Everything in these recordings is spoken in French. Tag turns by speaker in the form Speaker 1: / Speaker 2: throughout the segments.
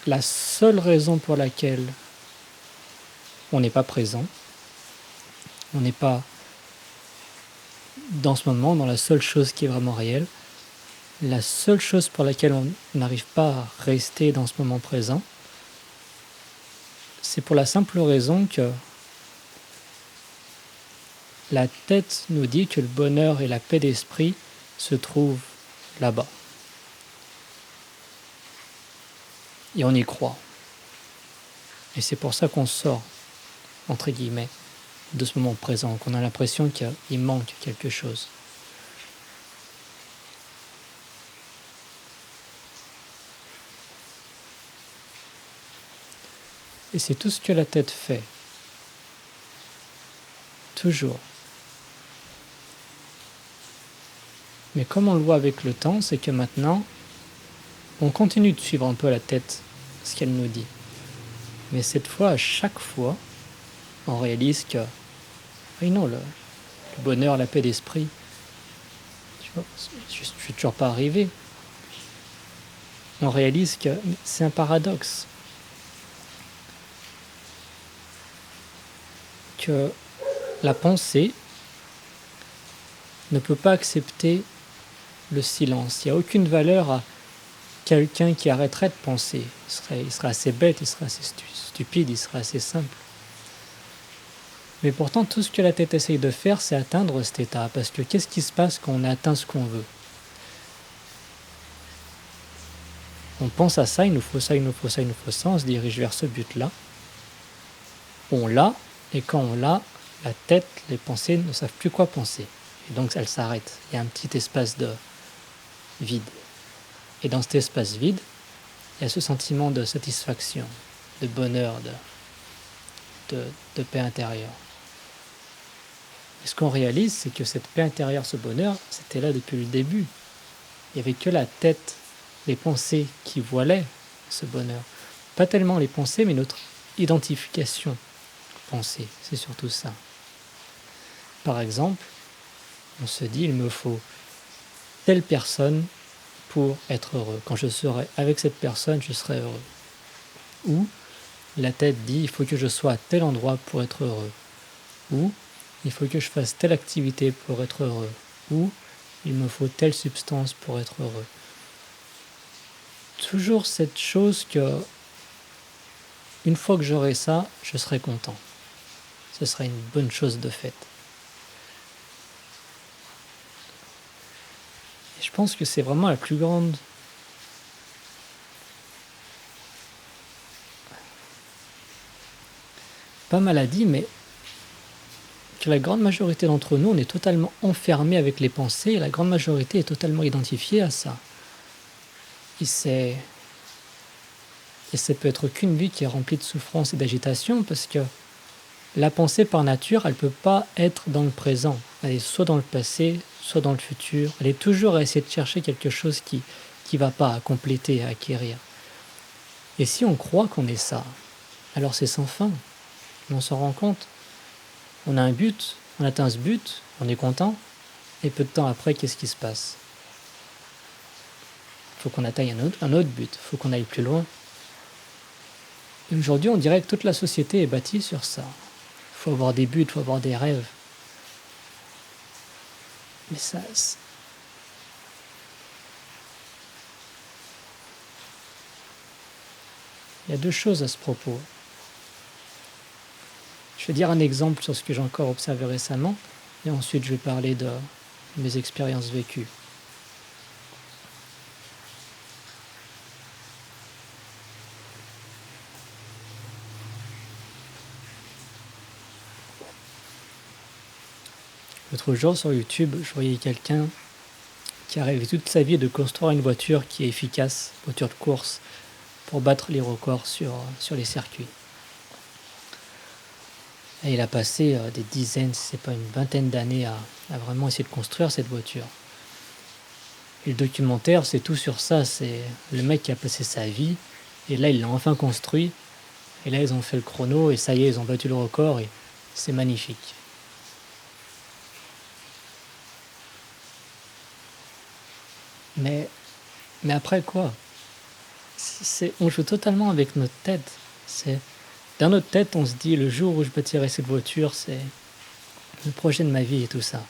Speaker 1: la seule raison pour laquelle on n'est pas présent, on n'est pas dans ce moment, dans la seule chose qui est vraiment réelle, la seule chose pour laquelle on n'arrive pas à rester dans ce moment présent, c'est pour la simple raison que la tête nous dit que le bonheur et la paix d'esprit se trouvent là-bas. Et on y croit. Et c'est pour ça qu'on sort, entre guillemets, de ce moment présent, qu'on a l'impression qu'il manque quelque chose. Et c'est tout ce que la tête fait. Toujours. Mais comme on le voit avec le temps, c'est que maintenant, on continue de suivre un peu la tête, ce qu'elle nous dit. Mais cette fois, à chaque fois, on réalise que, oui non, le bonheur, la paix d'esprit, je suis toujours pas arrivé. On réalise que c'est un paradoxe. Que la pensée ne peut pas accepter le silence. Il n'y a aucune valeur à quelqu'un qui arrêterait de penser. Il serait assez bête, il serait assez stupide, il serait assez simple. Mais pourtant, tout ce que la tête essaye de faire, c'est atteindre cet état. Parce que qu'est-ce qui se passe quand on atteint ce qu'on veut? On pense à ça, il nous faut ça, il nous faut ça, il nous faut ça, on se dirige vers ce but-là. On l'a, et quand on l'a, la tête, les pensées ne savent plus quoi penser. Et donc elles s'arrêtent. Il y a un petit espace de vide. Et dans cet espace vide, il y a ce sentiment de satisfaction, de bonheur, de paix intérieure. Et ce qu'on réalise, c'est que cette paix intérieure, ce bonheur, c'était là depuis le début. Il n'y avait que la tête, les pensées qui voilaient ce bonheur. Pas tellement les pensées, mais notre identification pensée, c'est surtout ça. Par exemple, on se dit, il me faut telle personne pour être heureux. Quand je serai avec cette personne, je serai heureux. Ou la tête dit, il faut que je sois à tel endroit pour être heureux. Ou il faut que je fasse telle activité pour être heureux. Ou il me faut telle substance pour être heureux. Toujours cette chose que, une fois que j'aurai ça, je serai content. Ce serait une bonne chose de faite. Et je pense que c'est vraiment la plus grande pas maladie, mais que la grande majorité d'entre nous, on est totalement enfermés avec les pensées et la grande majorité est totalement identifiée à ça. Et ça peut être qu'une vie qui est remplie de souffrance et d'agitation parce que la pensée par nature, elle ne peut pas être dans le présent. Elle est soit dans le passé, soit dans le futur. Elle est toujours à essayer de chercher quelque chose qui ne va pas, à compléter, à acquérir. Et si on croit qu'on est ça, alors c'est sans fin. On s'en rend compte. On a un but, on atteint ce but, on est content. Et peu de temps après, qu'est-ce qui se passe? Il faut qu'on atteigne un autre but, il faut qu'on aille plus loin. Et aujourd'hui, on dirait que toute la société est bâtie sur ça. Il faut avoir des buts, il faut avoir des rêves. Mais ça... Il y a deux choses à ce propos. Je vais dire un exemple sur ce que j'ai encore observé récemment, et ensuite je vais parler de mes expériences vécues. L'autre jour sur YouTube, je voyais quelqu'un qui a rêvé toute sa vie de construire une voiture qui est efficace, voiture de course, pour battre les records sur les circuits. Et il a passé des dizaines, si ce n'est pas une vingtaine d'années à vraiment essayer de construire cette voiture. Et le documentaire, c'est tout sur ça, c'est le mec qui a passé sa vie, et là il l'a enfin construit, et là ils ont fait le chrono, et ça y est, ils ont battu le record, et c'est magnifique. Mais après quoi? On joue totalement avec notre tête. Dans notre tête, on se dit, le jour où je bâtirai cette voiture, c'est le projet de ma vie et tout ça.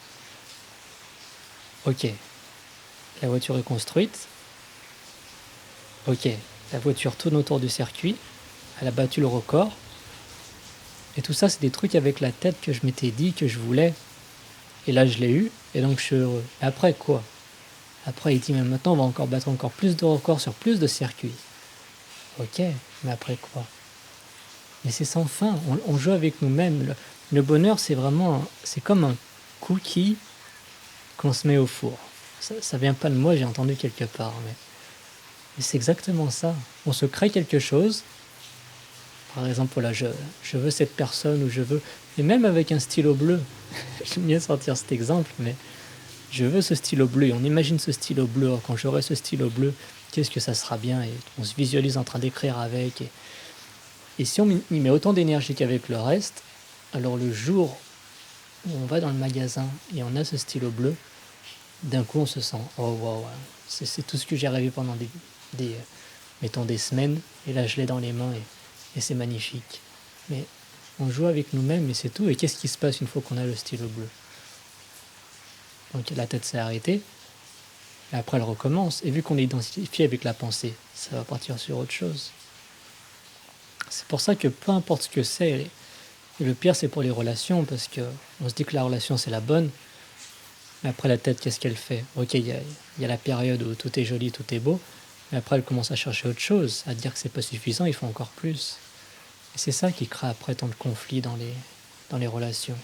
Speaker 1: Ok, la voiture est construite. Ok, la voiture tourne autour du circuit. Elle a battu le record. Et tout ça, c'est des trucs avec la tête que je m'étais dit que je voulais. Et là, je l'ai eu. Et donc, je suis heureux. Et après, quoi? Après, il dit, mais maintenant, on va encore battre encore plus de records sur plus de circuits. Ok, mais après quoi? Mais c'est sans fin. On joue avec nous-mêmes. Le bonheur, c'est comme un cookie qu'on se met au four. Ça vient pas de moi, j'ai entendu quelque part. Mais c'est exactement ça. On se crée quelque chose. Par exemple, voilà, je veux cette personne ou je veux... Et même avec un stylo bleu, j'aime bien sortir cet exemple, mais je veux ce stylo bleu. Et on imagine ce stylo bleu. Quand j'aurai ce stylo bleu, qu'est-ce que ça sera bien? Et on se visualise en train d'écrire avec. Et si on y met autant d'énergie qu'avec le reste, alors le jour où on va dans le magasin et on a ce stylo bleu, d'un coup on se sent « Oh wow, c'est tout ce que j'ai rêvé pendant mettons des semaines, et là je l'ai dans les mains et c'est magnifique. » Mais on joue avec nous-mêmes et c'est tout. Et qu'est-ce qui se passe une fois qu'on a le stylo bleu? Donc la tête s'est arrêtée, et après elle recommence. Et vu qu'on est identifié avec la pensée, ça va partir sur autre chose. C'est pour ça que peu importe ce que c'est, et le pire c'est pour les relations, parce qu'on se dit que la relation c'est la bonne, mais après la tête qu'est-ce qu'elle fait? Ok, il y a la période où tout est joli, tout est beau, mais après elle commence à chercher autre chose, à dire que c'est pas suffisant, il faut encore plus. Et c'est ça qui crée après tant de conflits dans les relations.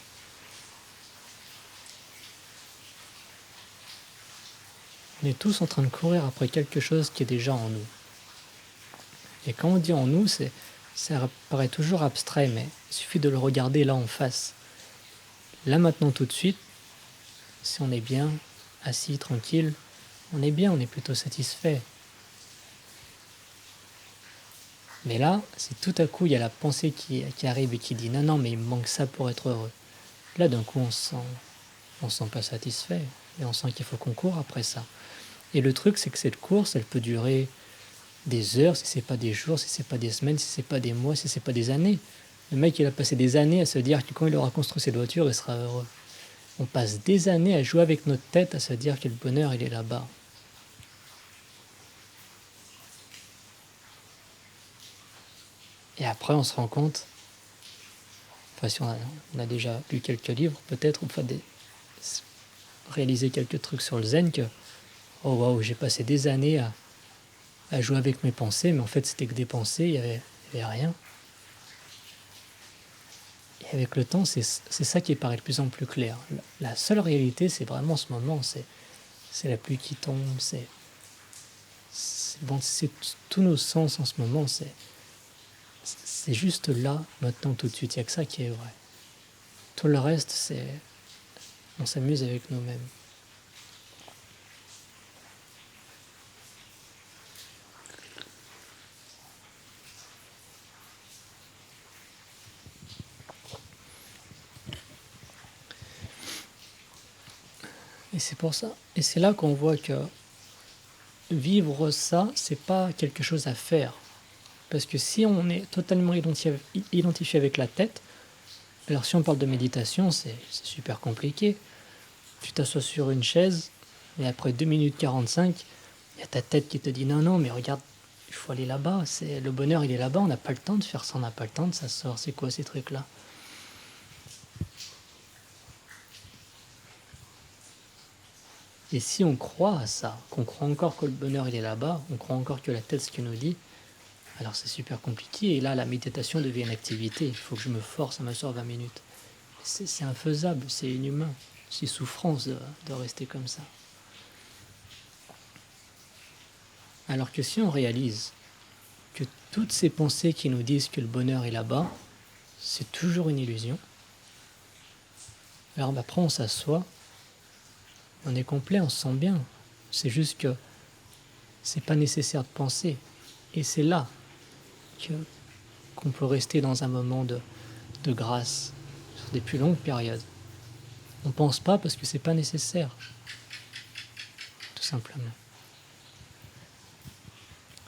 Speaker 1: On est tous en train de courir après quelque chose qui est déjà en nous. Et quand on dit en nous, ça paraît toujours abstrait, mais il suffit de le regarder là en face. Là maintenant tout de suite, si on est bien, assis, tranquille, on est bien, on est plutôt satisfait. Mais là, si tout à coup il y a la pensée qui arrive et qui dit non, mais il me manque ça pour être heureux. Là d'un coup on se sent pas satisfait et on sent qu'il faut qu'on court après ça. Et le truc c'est que cette course, elle peut durer des heures, si c'est pas des jours, si c'est pas des semaines, si c'est pas des mois, si c'est pas des années. Le mec il a passé des années à se dire que quand il aura construit cette voiture, il sera heureux. On passe des années à jouer avec notre tête, à se dire que le bonheur il est là-bas. Et après on se rend compte, enfin si on a déjà lu quelques livres peut-être, ou réalisé quelques trucs sur le zen, que oh waouh, j'ai passé des années à jouer avec mes pensées, mais en fait c'était que des pensées, il y avait rien. Et avec le temps, c'est ça qui paraît de plus en plus clair. La seule réalité, c'est vraiment ce moment, c'est la pluie qui tombe, c'est tous nos sens en ce moment, c'est juste là, maintenant, tout de suite, il n'y a que ça qui est vrai. Tout le reste, on s'amuse avec nous-mêmes. Et c'est pour ça, et c'est là qu'on voit que vivre ça, c'est pas quelque chose à faire. Parce que si on est totalement identifié avec la tête, alors si on parle de méditation, c'est super compliqué. Tu t'assois sur une chaise, et après 2 minutes 45, il y a ta tête qui te dit non, mais regarde, il faut aller là-bas, le bonheur il est là-bas, on n'a pas le temps de faire ça, on n'a pas le temps de s'asseoir, c'est quoi ces trucs-là? Et si on croit à ça, qu'on croit encore que le bonheur il est là-bas, on croit encore que la tête ce qu'il nous dit, alors c'est super compliqué, et là la méditation devient une activité, il faut que je me force à m'asseoir 20 minutes. C'est infaisable, c'est inhumain, c'est souffrance de rester comme ça. Alors que si on réalise que toutes ces pensées qui nous disent que le bonheur est là-bas, c'est toujours une illusion, alors après on s'assoit, on est complet, on se sent bien. C'est juste que c'est pas nécessaire de penser. Et c'est là qu'on peut rester dans un moment de grâce sur des plus longues périodes. On pense pas parce que c'est pas nécessaire, tout simplement.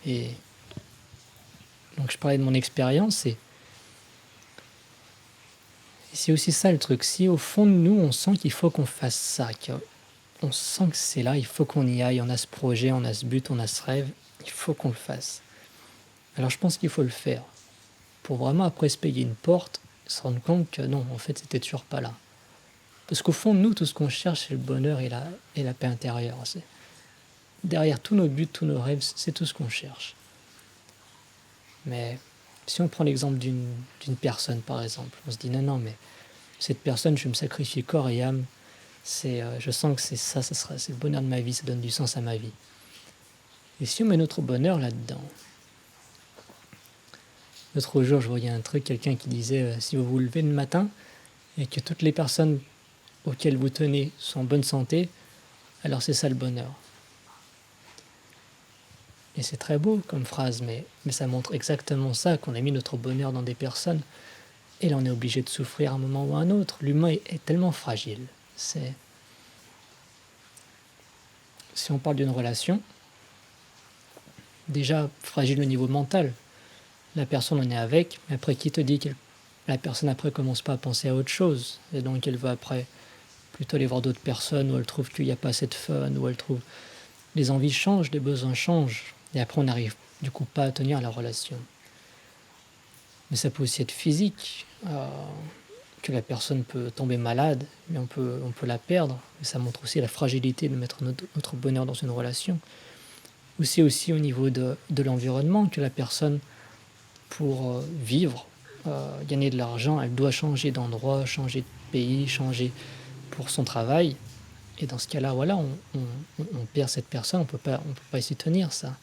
Speaker 1: Et Donc je parlais de mon expérience et c'est aussi ça le truc. Si au fond de nous, on sent qu'il faut qu'on fasse ça, qu'on sent que c'est là, il faut qu'on y aille, on a ce projet, on a ce but, on a ce rêve, il faut qu'on le fasse. Alors je pense qu'il faut le faire pour vraiment après se payer une porte, se rendre compte que non, en fait, c'était toujours pas là. Parce qu'au fond de nous, tout ce qu'on cherche, c'est le bonheur et la paix intérieure. Derrière tous nos buts, tous nos rêves, c'est tout ce qu'on cherche. Mais si on prend l'exemple d'une personne, par exemple, on se dit non, mais cette personne, je vais me sacrifier corps et âme, je sens que c'est c'est le bonheur de ma vie, ça donne du sens à ma vie. Et si on met notre bonheur là-dedans, l'autre jour, je voyais un truc, quelqu'un qui disait si vous vous levez le matin et que toutes les personnes auxquelles vous tenez sont en bonne santé, alors c'est ça le bonheur. Et c'est très beau comme phrase, mais ça montre exactement ça, qu'on a mis notre bonheur dans des personnes, et là on est obligé de souffrir à un moment ou à un autre. L'humain est tellement fragile. Si on parle d'une relation, déjà fragile au niveau mental, la personne on est avec, mais après qui te dit que la personne après commence pas à penser à autre chose, et donc elle va après plutôt aller voir d'autres personnes où elle trouve qu'il n'y a pas assez de fun, où elle trouve les envies changent, les besoins changent, et après on n'arrive du coup pas à tenir la relation. Mais ça peut aussi être physique, que la personne peut tomber malade, mais on peut la perdre, et ça montre aussi la fragilité de mettre notre bonheur dans une relation. Ou c'est aussi au niveau de l'environnement que la personne, pour vivre, gagner de l'argent, elle doit changer d'endroit, changer de pays, changer pour son travail. Et dans ce cas-là, voilà, on perd cette personne, on peut pas s'y tenir, ça.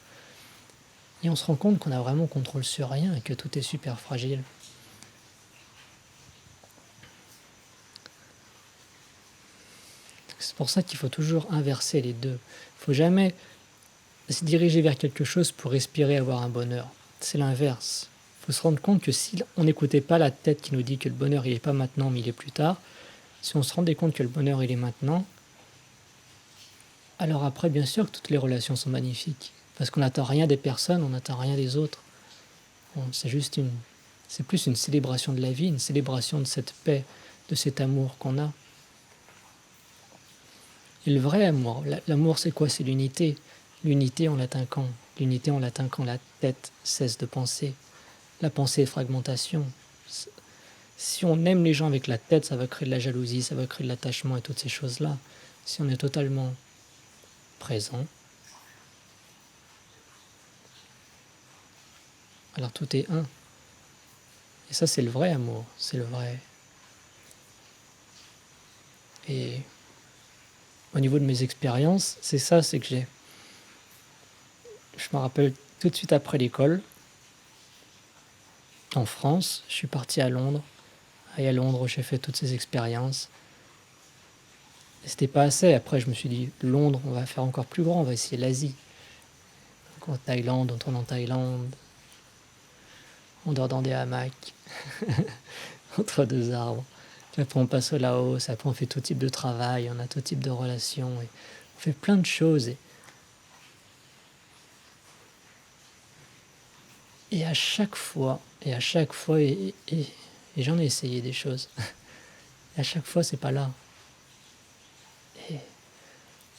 Speaker 1: Et on se rend compte qu'on a vraiment contrôle sur rien et que tout est super fragile. C'est pour ça qu'il faut toujours inverser les deux. Il ne faut jamais se diriger vers quelque chose pour espérer avoir un bonheur. C'est l'inverse. Il faut se rendre compte que si on n'écoutait pas la tête qui nous dit que le bonheur il n'est pas maintenant mais il est plus tard, si on se rendait compte que le bonheur il est maintenant, alors après bien sûr que toutes les relations sont magnifiques. Parce qu'on n'attend rien des personnes, on n'attend rien des autres. C'est plus une célébration de la vie, une célébration de cette paix, de cet amour qu'on a. Et le vrai amour, l'amour c'est quoi? C'est l'unité. L'unité on l'atteint quand? L'unité on l'atteint quand la tête cesse de penser. La pensée est fragmentation. Si on aime les gens avec la tête, ça va créer de la jalousie, ça va créer de l'attachement et toutes ces choses-là. Si on est totalement présent, alors tout est un. Et ça, c'est le vrai amour, c'est le vrai. Et au niveau de mes expériences, c'est que je me rappelle tout de suite après l'école, en France, je suis parti à Londres. Et à Londres, j'ai fait toutes ces expériences. Et c'était pas assez. Après, je me suis dit, Londres, on va faire encore plus grand, on va essayer l'Asie. Donc en Thaïlande, on tourne en Thaïlande. On dort dans des hamacs, entre deux arbres. Puis après, on passe au Laos. Après, on fait tout type de travail, on a tout type de relations. Et on fait plein de choses. Et à chaque fois, et j'en ai essayé des choses. Et à chaque fois, c'est pas là.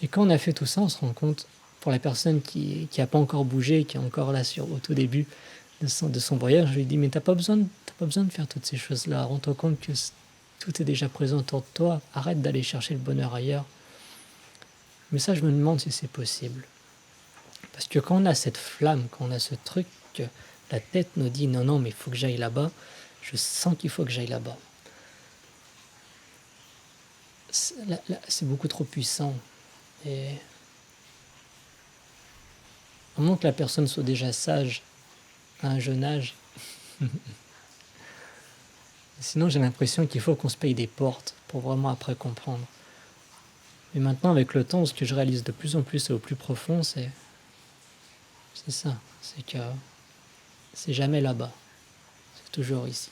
Speaker 1: Et quand on a fait tout ça, on se rend compte, pour la personne qui a pas encore bougé, qui est encore là au tout début de son voyage, je lui dis mais t'as pas besoin de faire toutes ces choses-là. Rends-toi compte que tout est déjà présent autour de toi. Arrête d'aller chercher le bonheur ailleurs. Mais ça, je me demande si c'est possible. Parce que quand on a cette flamme, quand on a ce truc, que la tête nous dit non, mais il faut que j'aille là-bas, je sens qu'il faut que j'aille là-bas. C'est beaucoup trop puissant. Et à moins que la personne soit déjà sage à un jeune âge. Sinon, j'ai l'impression qu'il faut qu'on se paye des portes pour vraiment après comprendre. Mais maintenant, avec le temps, ce que je réalise de plus en plus et au plus profond, c'est ça. C'est que c'est jamais là-bas. C'est toujours ici.